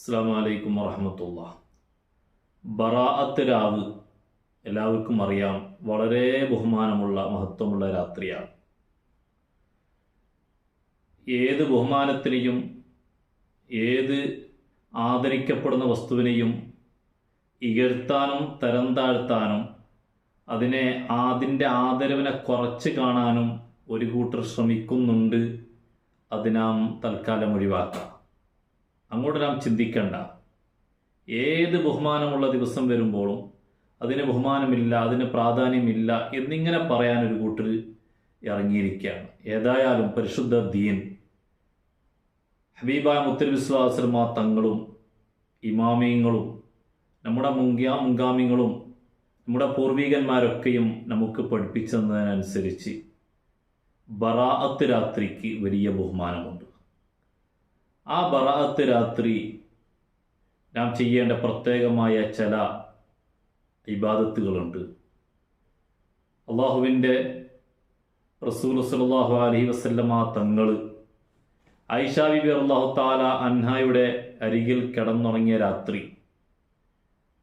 അസ്സലാമു അലൈക്കും വറഹ്മത്തുള്ളാഹി. ബറാഅത്ത് രാവ് എല്ലാവർക്കും അറിയാം, വളരെ ബഹുമാനമുള്ള മഹത്വമുള്ള രാത്രിയാണ്. ഏത് ബഹുമാനത്തിനെയും ഏത് ആദരിക്കപ്പെടുന്ന വസ്തുവിനെയും ഇകഴ്ത്താനും തരം താഴ്ത്താനും അതിൻ്റെ ആദരവിനെ കുറച്ച് കാണാനും ഒരു കൂട്ടർ ശ്രമിക്കുന്നുണ്ട്. അത് നാം തൽക്കാലം ഒഴിവാക്കാം. അങ്ങോട്ട് നാം ചിന്തിക്കേണ്ട. ഏത് ബഹുമാനമുള്ള ദിവസം വരുമ്പോഴും അതിന് ബഹുമാനമില്ല, അതിന് പ്രാധാന്യമില്ല എന്നിങ്ങനെ പറയാൻ ഒരു കൂട്ടർ ഇറങ്ങിയിരിക്കുകയാണ്. ഏതായാലും പരിശുദ്ധ ദീൻ, ഹബീബായ മുത്തനബി സ്വല്ലല്ലാഹു അലൈഹി വസല്ലം തങ്ങളും ഇമാമിയങ്ങളും നമ്മുടെ മുൻഗാമികളും നമ്മുടെ പൂർവികന്മാരൊക്കെയും നമുക്ക് പഠിപ്പിച്ചതിനനുസരിച്ച് ബറാഅത്ത് രാത്രിക്ക് വലിയ ബഹുമാനമുണ്ട്. ആ ബറാഅത്ത് രാത്രി നാം ചെയ്യേണ്ട പ്രത്യേകമായ ചില ഇബാദത്തുകളുണ്ട്. അള്ളാഹുവിൻ്റെ റസൂൽ സല്ലല്ലാഹു അലൈഹി വസല്ലമ തങ്ങൾ ആയിഷ ബിബി റളിയല്ലാഹു തആല അൻഹായുടെ അരികിൽ കിടന്നുറങ്ങിയ രാത്രി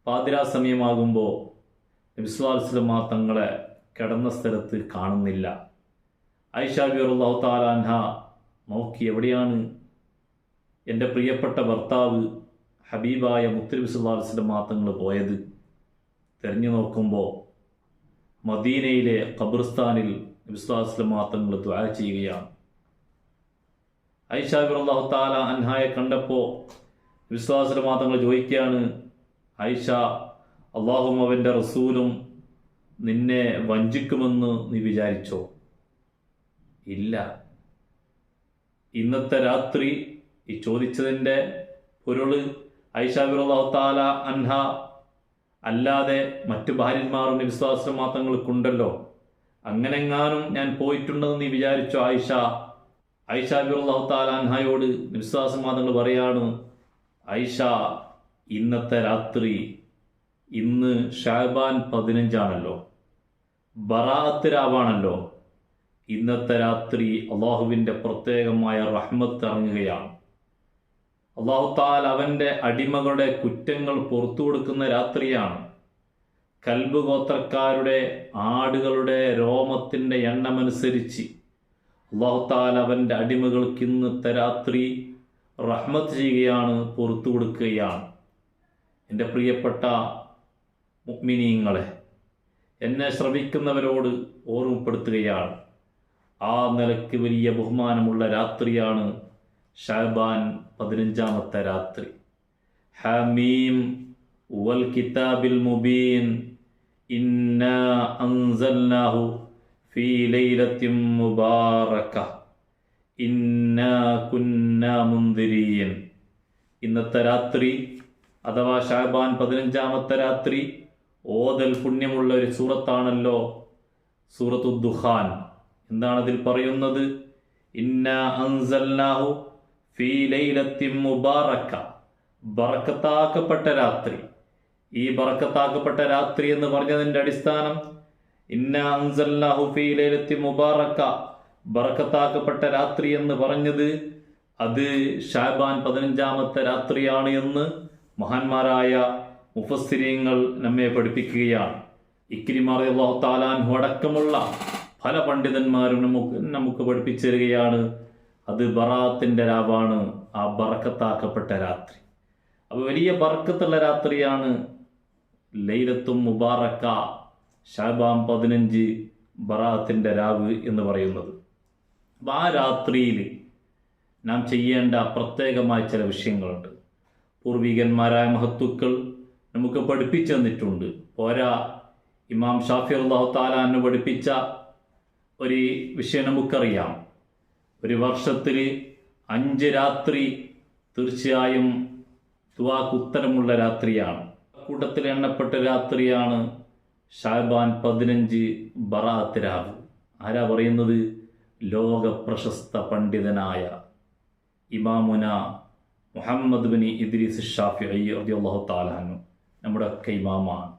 പാതിരാ സമയമാകുമ്പോൾ നബി സല്ലല്ലാഹു അലൈഹി വസല്ലമ തങ്ങളെ കിടന്ന സ്ഥലത്ത് കാണുന്നില്ല. ആയിഷ ബിബി റളിയല്ലാഹു തആല അൻഹ നോക്കി, എവിടെയാണ് എൻ്റെ പ്രിയപ്പെട്ട ഭർത്താവ് ഹബീബായ മുത്തനബി സല്ലല്ലാഹു അലൈഹി വസല്ലം തങ്ങൾ പോയത്? തിരഞ്ഞു നോക്കുമ്പോൾ മദീനയിലെ ഖബർസ്ഥാനിൽ നബി സല്ലല്ലാഹു അലൈഹി വസല്ലം തങ്ങൾ ദുആ ചെയ്യുകയാണ്. ആയിഷ റളിയല്ലാഹു തആല അൻഹയെ കണ്ടപ്പോൾ നബി സല്ലല്ലാഹു അലൈഹി വസല്ലം തങ്ങൾ ചോദിക്കുകയാണ്, ആയിഷ, അള്ളാഹും അവൻ്റെ റസൂലും നിന്നെ വഞ്ചിക്കുമെന്ന് നീ വിചാരിച്ചോ? ഇല്ല. ഇന്നത്തെ രാത്രി, ഈ ചോദിച്ചതിൻ്റെ പൊരുള്, ആയിഷ റളിയല്ലാഹു തആല അൻഹ അല്ലാതെ മറ്റു ഭാര്യന്മാരും നബി സല്ലല്ലാഹു അലൈഹി വസല്ലം തങ്ങൾക്കുണ്ടല്ലോ, അങ്ങനെങ്ങാനും ഞാൻ പോയിട്ടുണ്ടെന്ന് നീ വിചാരിച്ചോ ആയിഷ? ആയിഷ റളിയല്ലാഹു തആല അൻഹയോട് നബി സല്ലല്ലാഹു അലൈഹി വസല്ലം തങ്ങൾ പറയാണ്, ആയിഷ, ഇന്നത്തെ രാത്രി, ഇന്ന് ഷഅബാൻ 15 ബറാഅത്ത് രാവാണല്ലോ. ഇന്നത്തെ രാത്രി അള്ളാഹുവിൻ്റെ പ്രത്യേകമായ റഹ്മത്ത് ഇറങ്ങുകയാണ്. അള്ളാഹു തആല അവൻ്റെ അടിമകളുടെ കുറ്റങ്ങൾ പുറത്തു കൊടുക്കുന്ന രാത്രിയാണ്. കൽബ് ഗോത്രക്കാരുടെ ആടുകളുടെ രോമത്തിൻ്റെ എണ്ണമനുസരിച്ച് അള്ളാഹു തആല അവൻ്റെ അടിമകൾക്ക് ഇന്നത്തെ രാത്രി റഹ്മത്ത് ചെയ്യുകയാണ്, പുറത്തു കൊടുക്കുകയാണ്. എൻ്റെ പ്രിയപ്പെട്ട മുഅ്മിനീങ്ങളെ, എന്നെ ശ്രവിക്കുന്നവരോട് ഓർമ്മപ്പെടുത്തുകയാണ്, ആ നിലയ്ക്ക് വലിയ ബഹുമാനമുള്ള രാത്രിയാണ് ഷഅബാൻ 15 രാത്രി. ഹമീം വൽ കിതാബിൽ മുബീൻ ഇന്നാ അൻസൽനാഹു ഫീ ലൈലത്തിൻ മുബാറക ഇന്നാ കുന്നാ മുൻദിരീൻ. ഇന്നത്തെ രാത്രി അഥവാ ഷഅബാൻ 15 രാത്രി ഓതൽ പുണ്യമുള്ള ഒരു സൂറത്താണല്ലോ സൂറത്തു ദുഖാൻ. എന്താണ് അതിൽ പറയുന്നത്? ഇന്നാ അൻസൽനാഹു ഫീ ലൈലത്തിൻ മുബാറക, ബറക്കത്താക്കപ്പെട്ട രാത്രി. ഈ ബറക്കത്താക്കപ്പെട്ട രാത്രി എന്ന് പറഞ്ഞതിൻ്റെ അടിസ്ഥാനം, ഇന്നാ അൻസൽനാഹു ഫീ ലൈലത്തിൻ മുബാറക, ബറക്കത്താക്കപ്പെട്ട രാത്രി എന്ന് പറഞ്ഞത് അത് ഷഅബാൻ 15 രാത്രിയാണ് എന്ന് മഹാന്മാരായ മുഫസ്സിരീങ്ങൾ നമ്മെ പഠിപ്പിക്കുകയാണ്. ഇക്രിമ റളിയല്ലാഹു തആല അൻഹു അടക്കമുള്ള പല പണ്ഡിതന്മാരും നമുക്ക് പഠിപ്പിച്ചു തരികയാണ്, അത് ബറാഅത്തിൻ്റെ രാവാണ്, ആ ബറക്കത്താക്കപ്പെട്ട രാത്രി. അപ്പോൾ വലിയ ബറക്കത്തുള്ള രാത്രിയാണ് ലൈലത്തും മുബാറക, ഷഅബാൻ 15 ബറാഅത്തിൻ്റെ രാവ് എന്ന് പറയുന്നത്. അപ്പോൾ ആ രാത്രിയിൽ നാം ചെയ്യേണ്ട പ്രത്യേകമായ ചില വിഷയങ്ങളുണ്ട്. പൂർവികന്മാരായ മഹത്തുക്കൾ നമുക്ക് പഠിപ്പിച്ചു തന്നിട്ടുണ്ട്. പോരാ, ഇമാം ഷാഫി റളിയല്ലാഹു തആല അൻഹു പഠിപ്പിച്ച ഒരു വിഷയം നമുക്കറിയാം. ഒരു വർഷത്തിൽ 5 രാത്രി തീർച്ചയായും ദുആക്ക് ഉത്തരമുള്ള രാത്രിയാണ്. കൂട്ടത്തിൽ എണ്ണപ്പെട്ട രാത്രിയാണ് ഷഅബാൻ 15 ബറാഅത്ത് രാവ്. ആരാ പറയുന്നത്? ലോക പ്രശസ്ത പണ്ഡിതനായ ഇമാമുന മുഹമ്മദ് ബിൻ ഇദ്രീസ് ഷാഫിഈ റളിയല്ലാഹു തആല അൻഹു, നമ്മുടെ ഒക്കെ ഇമാമാണ്.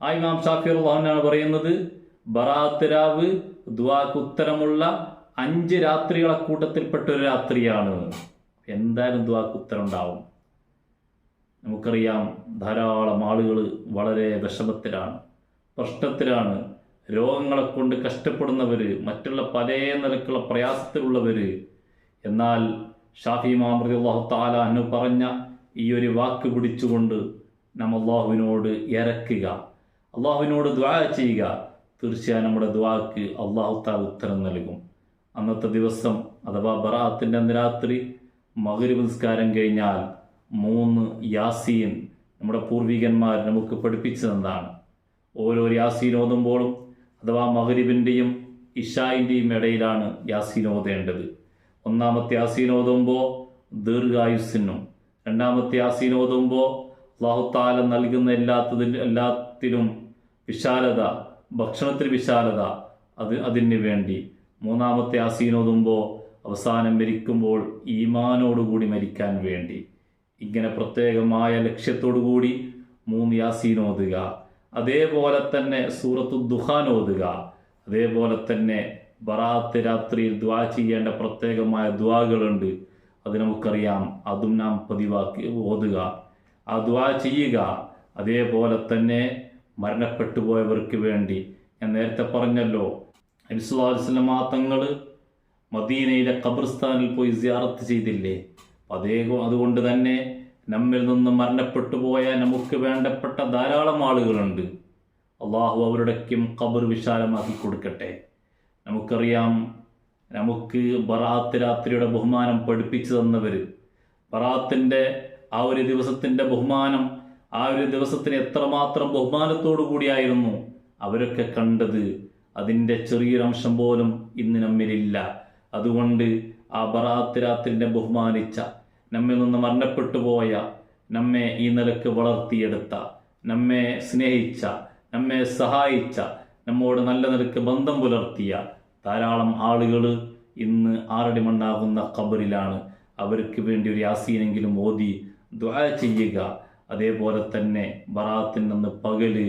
ആ ഇമാം ഷാഫി റളിയല്ലാഹു അൻഹു പറയുന്നത്, ബറാഅത്ത് രാവ് ദുആക്ക് ഉത്തരമുള്ള 5 രാത്രികളെ കൂട്ടത്തിൽപ്പെട്ട ഒരു രാത്രിയാണ്. എന്തായാലും ദുആക്ക് ഉത്തരം ഉണ്ടാവും. നമുക്കറിയാം ധാരാളം ആളുകൾ വളരെ വിഷമത്തിലാണ്, പ്രശ്നത്തിലാണ്, രോഗങ്ങളെ കൊണ്ട് കഷ്ടപ്പെടുന്നവർ, മറ്റുള്ള പല നിലക്കുള്ള പ്രയാസത്തിലുള്ളവർ. എന്നാൽ ഷാഫി ഇമാം റളിയല്ലാഹു തആല അൻഹു പറഞ്ഞ ഈ ഒരു വാക്ക് പിടിച്ചുകൊണ്ട് നാം അള്ളാഹുവിനോട് ഇരക്കുക, അള്ളാഹുവിനോട് ദുആ ചെയ്യുക. തീർച്ചയായും നമ്മുടെ ദുആക്ക് അള്ളാഹു തആല ഉത്തരം നൽകും. അന്നത്തെ ദിവസം അഥവാ ബറാഅത്തിൻ്റെ അന്ന് രാത്രി മഗ്രിബ് നിസ്കാരം കഴിഞ്ഞാൽ 3 യാസീൻ നമ്മുടെ പൂർവികന്മാർ നമുക്ക് പഠിപ്പിച്ചു തന്നതാണ്. ഓരോ യാസീൻ ഓതുമ്പോഴും അഥവാ മഗ്രിബിൻ്റെയും ഇശായിൻ്റെയും ഇടയിലാണ് യാസീൻ ഓതേണ്ടത്. ഒന്നാമത്തെ യാസീൻ ഓതുമ്പോൾ ദീർഘായുസ്സിനും, രണ്ടാമത്തെ യാസീൻ ഓതുമ്പോൾ അല്ലാഹു തആല നൽകുന്ന എല്ലാത്തിലും വിശാലത, ഭക്ഷണത്തിൽ വിശാലത, അതിന് വേണ്ടി. മൂന്നാമത്തെ യാസീൻ ഓതുമ്പോൾ അവസാനം മരിക്കുമ്പോൾ ഈമാനോടുകൂടി മരിക്കാൻ വേണ്ടി. ഇങ്ങനെ പ്രത്യേകമായ ലക്ഷ്യത്തോടുകൂടി 3 യാസീൻ ഓതുക. അതേപോലെ തന്നെ സൂറത്തു ദുഹാൻ ഓതുക. അതേപോലെ തന്നെ ബറാഅത്ത് രാത്രിയിൽ ദുആ ചെയ്യേണ്ട പ്രത്യേകമായ ദുആകളുണ്ട്, അത് നമുക്കറിയാം. അതും നാം പതിവാക്കി ഓതുക, ആ ദുആ ചെയ്യുക. അതേപോലെ തന്നെ മരണപ്പെട്ടു പോയവർക്ക് വേണ്ടി ഞാൻ നേരത്തെ പറഞ്ഞല്ലോ, നബി സല്ലല്ലാഹു അലൈഹി വസല്ലമ തങ്ങൾ മദീനയിലെ ഖബർസ്ഥാനിൽ പോയി സിയാറത്ത് ചെയ്തില്ലേ? അതുകൊണ്ട് തന്നെ നമ്മിൽ നിന്ന് മരണപ്പെട്ടു പോയ നമുക്ക് വേണ്ടപ്പെട്ട ധാരാളം ആളുകളുണ്ട്. അള്ളാഹു അവരുടെക്കും ഖബർ വിശാലമാക്കി കൊടുക്കട്ടെ. നമുക്കറിയാം, നമുക്ക് ബറാഅത്ത് രാത്രിയുടെ ബഹുമാനം പഠിപ്പിച്ചു തന്നവർ, ബറാഅത്തിൻ്റെ ആ ഒരു ദിവസത്തിൻ്റെ ബഹുമാനം, ആ ഒരു ദിവസത്തിന് എത്രമാത്രം ബഹുമാനത്തോടു കൂടിയായിരുന്നു അവരൊക്കെ കണ്ടത്. അതിൻ്റെ ചെറിയൊരംശം പോലും ഇന്ന് നമ്മിലില്ല. അതുകൊണ്ട് ആ ബറാഅത്ത് രാത്രിനെ ബഹുമാനിച്ച, നമ്മിൽ നിന്ന് മരണപ്പെട്ടു പോയ, നമ്മെ ഈ നിലക്ക് വളർത്തിയെടുത്ത, നമ്മെ സ്നേഹിച്ച, നമ്മെ സഹായിച്ച, നമ്മോട് നല്ല നിലക്ക് ബന്ധം പുലർത്തിയ ധാരാളം ആളുകൾ ഇന്ന് ആറടി മണ്ണാകുന്ന ഖബറിലാണ്. അവർക്ക് വേണ്ടി ഒരു യാസീനെങ്കിലും ഓതി ദുആ ചെയ്യുക. അതേപോലെ തന്നെ ബറാഅത്തിൻ്റെ അന്ന് പകല്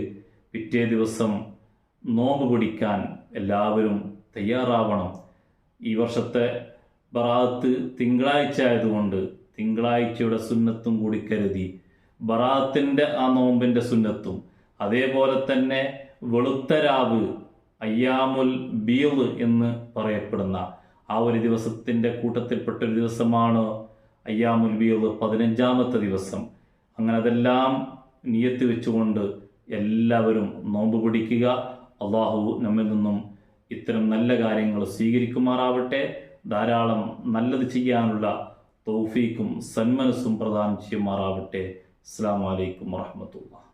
പിറ്റേ ദിവസം നോമ്പ് പിടിക്കാൻ എല്ലാവരും തയ്യാറാവണം. ഈ വർഷത്തെ ബറാഅത്ത് തിങ്കളാഴ്ച ആയതുകൊണ്ട് തിങ്കളാഴ്ചയുടെ സുന്നത്തും കൂടി കരുതി ബറാഅത്തിൻ്റെ ആ നോമ്പിൻ്റെ സുന്നത്തും, അതേപോലെ തന്നെ വെളുത്തരാവ് അയ്യാമുൽ ബീദ് എന്ന് പറയപ്പെടുന്ന ആ ഒരു ദിവസത്തിൻ്റെ കൂട്ടത്തിൽപ്പെട്ടൊരു ദിവസമാണ് അയ്യാമുൽ ബീദ്, 15ാമത്തെ ദിവസം. അങ്ങനെ അതെല്ലാം നിയത്ത് വെച്ചുകൊണ്ട് എല്ലാവരും നോമ്പ് പിടിക്കുക. അള്ളാഹു നമ്മിൽ നിന്നും ഇത്തരം നല്ല കാര്യങ്ങൾ സ്വീകരിക്കുമാറാവട്ടെ. ധാരാളം നല്ലത് ചെയ്യാനുള്ള തൗഫീക്കും സന്മനസ്സും പ്രദാനം ചെയ്യുമാറാവട്ടെ. അസ്സലാമു അലൈക്കും വറഹ്മത്തുള്ളാഹി.